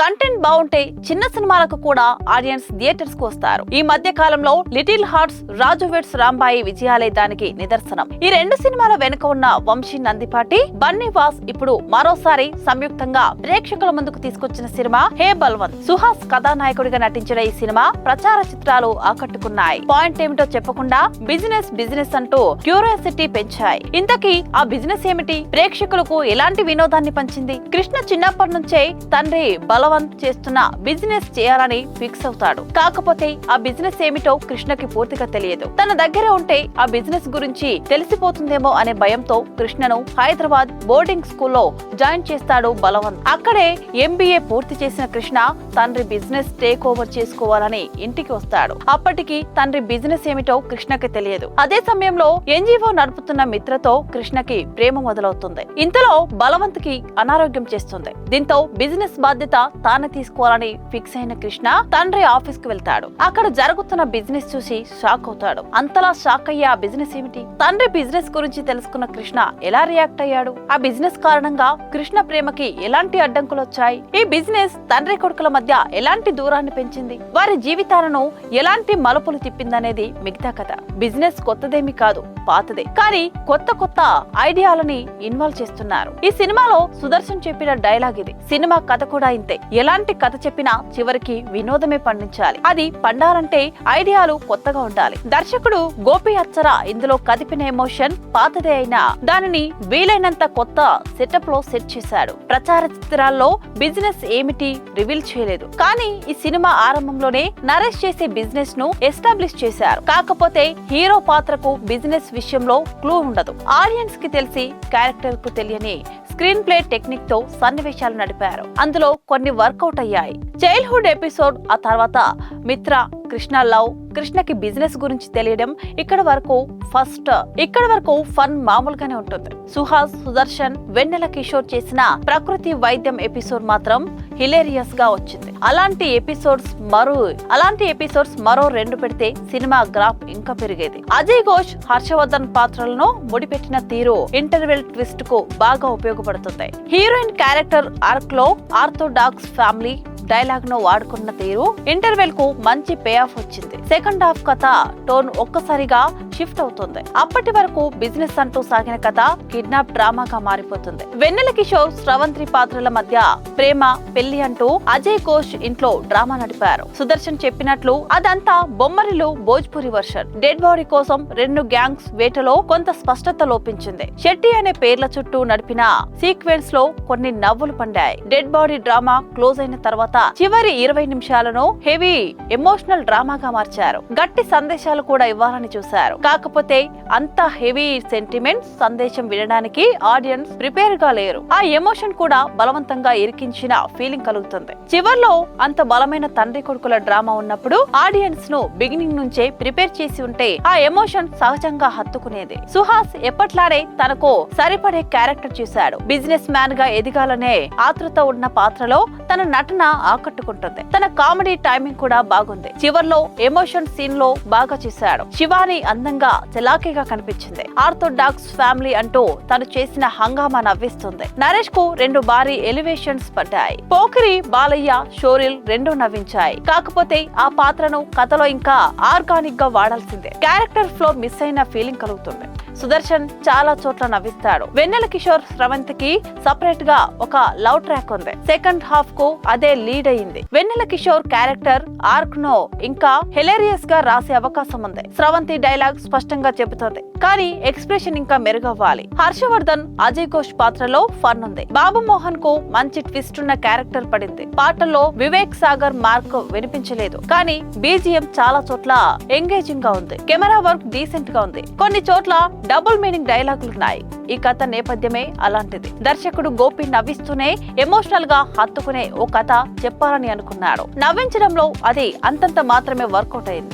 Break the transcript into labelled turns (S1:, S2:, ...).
S1: Content బాగుంటే చిన్న సినిమాలకు కూడా ఆడియన్స్ థియేటర్స్ కు వస్తారు. ఈ మధ్య కాలంలో లిటిల్ హార్ట్స్, రాజు వెడ్స్ రాంబాయి విజయాలే దానికి నిదర్శనం. ఈ రెండు సినిమాల వెనుక ఉన్న వంశీ నందిపాటి, బన్నీ వాస్ ఇప్పుడు మరోసారి సంయుక్తంగా ప్రేక్షకుల ముందుకు తీసుకొచ్చిన సినిమా హే బల్వంత్. సుహాస్ కథానాయకుడిగా నటించిన ఈ సినిమా ప్రచార చిత్రాలు ఆకట్టుకున్నాయి. పాయింట్ ఏమిటో చెప్పకుండా బిజినెస్ బిజినెస్ అంటూ క్యూరియాసిటీ పెంచాయి. ఇంతకీ ఆ బిజినెస్ ఏమిటి? ప్రేక్షకులకు ఎలాంటి వినోదాన్ని పంచింది? కృష్ణ చిన్నప్పటి నుంచే తండ్రి బలవంత్ చేస్తున్న బిజినెస్ చేయాలని ఫిక్స్ అవుతాడు. కాకపోతే ఆ బిజినెస్ ఏమిటో కృష్ణకి పూర్తిగా తెలియదు. తన దగ్గర ఉంటే ఆ బిజినెస్ గురించి తెలిసిపోతుందేమో అనే భయంతో కృష్ణను హైదరాబాద్ బోర్డింగ్ స్కూల్లో జాయిన్ చేస్తాడు బలవంత్. అక్కడే ఎంబీఏ పూర్తి చేసిన కృష్ణ తండ్రి బిజినెస్ టేక్ ఓవర్ చేసుకోవాలని ఇంటికి వస్తాడు. అప్పటికి తండ్రి బిజినెస్ ఏమిటో కృష్ణకి తెలియదు. అదే సమయంలో ఎన్జీఓ నడుపుతున్న మిత్రతో కృష్ణకి ప్రేమ మొదలవుతుంది. ఇంతలో బలవంత్ కి అనారోగ్యం చేస్తుంది. దీంతో బిజినెస్ బాధ్యత తాను తీసుకోవాలని ఫిక్స్ అయిన కృష్ణ తండ్రి ఆఫీస్ కు వెళ్తాడు. అక్కడ జరుగుతున్న బిజినెస్ చూసి షాక్ అవుతాడు. అంతలా షాక్ అయ్యే ఆ బిజినెస్ ఏమిటి? తండ్రి బిజినెస్ గురించి తెలుసుకున్న కృష్ణ ఎలా రియాక్ట్ అయ్యాడు? ఆ బిజినెస్ కారణంగా కృష్ణ ప్రేమకి ఎలాంటి అడ్డంకులు వచ్చాయి? ఈ బిజినెస్ తండ్రి కొడుకుల మధ్య ఎలాంటి దూరాన్ని పెంచింది? వారి జీవితాలను ఎలాంటి మలుపులు తిప్పిందనేది మిగతా కథ. బిజినెస్ కొత్తదేమీ కాదు, పాతదే. కానీ కొత్త కొత్త ఐడియాలని ఇన్వాల్వ్ చేస్తున్నారు. ఈ సినిమాలో సుదర్శన్ చెప్పిన డైలాగ్ ఇది. సినిమా కథ కూడా ఇంతే. ఎలాంటి కథ చెప్పినా చివరికి వినోదమే పండించాలి. అది పండాలంటే ఐడియాలు కొత్తగా ఉండాలి. దర్శకుడు గోపి అచ్చర ఇందులో కదిపిన ఎమోషన్ పాతదే అయినా దానిని వీలైనంత కొత్త సెటప్ లో సెట్ చేశాడు. ప్రచార చిత్రాల్లో బిజినెస్ ఏమిటి రివీల్ చేయలేదు. కానీ ఈ సినిమా ఆరంభంలోనే నరేష్ చేసే బిజినెస్ ను ఎస్టాబ్లిష్ చేశారు. కాకపోతే హీరో పాత్రకు బిజినెస్ విషయంలో క్లూ ఉండదు. ఆడియన్స్ కి తెలిసి క్యారెక్టర్ కు తెలియని స్క్రీన్ ప్లే టెక్నిక్ తో సన్నివేశాలు నడిపారు. అందులో కొన్ని వర్కౌట్ అయ్యాయి. చైల్డ్హుడ్ ఎపిసోడ్, ఆ తర్వాత మిత్ర, కృష్ణ లవ్, కృష్ణకి బిజినెస్ గురించి తెలియడం, ఇక్కడ వరకు ఫన్ మామూలుగానే ఉంటుంది. సుహాస్, సుదర్శన్, వెన్నెల కిషోర్ చేసిన ప్రకృతి వైద్యం ఎపిసోడ్ మాత్రం హిలేరియస్ గా వచ్చింది. అలాంటి ఎపిసోడ్స్ మరో 2 పెడితే సినిమా గ్రాఫ్ ఇంకా పెరిగేది. అజయ్ ఘోష్, హర్షవర్ధన్ పాత్రలను ముడిపెట్టిన తీరు ఇంటర్వెల్ ట్విస్ట్ కు బాగా ఉపయోగపడుతుంది. హీరోయిన్ క్యారెక్టర్ ఆర్క్ లో ఆర్థోడాక్స్ ఫ్యామిలీ డైలాగ్ ను వాడుకున్న తీరు ఇంటర్వెల్ కు మంచి పే ఆఫ్ వచ్చింది. సెకండ్ హాఫ్ కథ టోన్ ఒక్కసారిగా షిఫ్ట్ అవుతుంది. అప్పటి వరకు బిజినెస్ అంటూ సాగిన కథ కిడ్నాప్ డ్రామాగా మారిపోతుంది. వెన్నెల కిషోర్, స్రవంతి పాత్రల మధ్య ప్రేమ, పెళ్లి అంటూ అజయ్ ఘోష్ ఇంట్లో డ్రామా నడిపారు. సుదర్శన్ చెప్పినట్లు అదంతా Bommarillu Bhojpuri version. Dead body కోసం 2 గ్యాంగ్స్ వేటలో కొంత స్పష్టత లోపించింది. శెట్టి అనే పేర్ల చుట్టూ నడిపిన సీక్వెన్స్ లో కొన్ని నవ్వులు పండాయి. డెడ్ బాడీ డ్రామా క్లోజ్ అయిన తర్వాత చివరి 20 నిమిషాలను హెవీ ఎమోషనల్ డ్రామాగా మార్చారు. గట్టి సందేశాలు కూడా ఇవ్వాలని చూశారు. కాకపోతే అంత హెవీ సెంటిమెంట్ సందేశం వినడానికి ఆడియన్స్ ప్రిపేర్ గా లేరు. ఆ ఎమోషన్ కూడా బలవంతంగా ఇరికించిన ఫీలింగ్ కలుగుతుంది. చివర్లో అంత బలమైన తండ్రి కొడుకుల డ్రామా ఉన్నప్పుడు ఆడియన్స్ ను బిగినింగ్ నుంచే ప్రిపేర్ చేసి ఉంటే ఆ ఎమోషన్ సహజంగా హత్తుకునేది. సుహాస్ ఎప్పట్లానే తనకు సరిపడే క్యారెక్టర్ చూశాడు. బిజినెస్ మ్యాన్ గా ఎదిగాలనే ఆతృత ఉన్న పాత్రలో తన నటన ఆకట్టుకుంటుంది. తన కామెడీ టైమింగ్ కూడా బాగుంది. చివర్లో ఎమోషన్ సీన్ లో బాగా చేశాడు. శివాని అందంగా చలాకీగా కనిపించింది. ఆర్థోడాక్స్ ఫ్యామిలీ అంటూ తను చేసిన హంగామా నవ్విస్తుంది. నరేష్ కు 2 భారీ ఎలివేషన్స్ పడ్డాయి. పోకిరి, బాలయ్య, షోరిల్ 2 నవ్వించాయి. కాకపోతే ఆ పాత్రను కథలో ఇంకా ఆర్గానిక్ గా వాడాల్సిందే. క్యారెక్టర్ ఫ్లో మిస్ అయిన ఫీలింగ్ కలుగుతుంది. సుదర్శన్ చాలా చోట్ల నవ్విస్తాడు. వెన్నెల కిషోర్, స్రవంతికి సపరేట్ గా ఒక లవ్ ట్రాక్ ఉంది. సెకండ్ హాఫ్ కు అదే లీడ్ అయింది. వెన్నెల కిషోర్ క్యారెక్టర్ ఆర్క్ ను ఇంకా హిలేరియస్ గా రాసే అవకాశం ఉంది. స్రవంతి డైలాగ్ స్పష్టంగా చెబుతోంది, కానీ ఎక్స్ప్రెషన్ ఇంకా మెరుగవ్వాలి. హర్షవర్ధన్, అజయ్ ఘోష్ పాత్రలో ఫన్ ఉంది. బాబు మోహన్ కు మంచి ట్విస్ట్ ఉన్న క్యారెక్టర్ పడింది. పాటల్లో వివేక్ సాగర్ మార్క్ వినిపించలేదు, కానీ బీజిఎం చాలా చోట్ల ఎంగేజింగ్ గా ఉంది. కెమెరా వర్క్ డీసెంట్ గా ఉంది. కొన్ని చోట్ల డబుల్ మీనింగ్ డైలాగులున్నాయి. ఈ కథ నేపథ్యమే అలాంటిది. దర్శకుడు గోపి నవ్విస్తూనే ఎమోషనల్ గా హత్తుకునే ఓ కథ చెప్పాలని అనుకున్నాడు. నవ్వించడంలో అది అంతంత మాత్రమే వర్కౌట్ అయింది.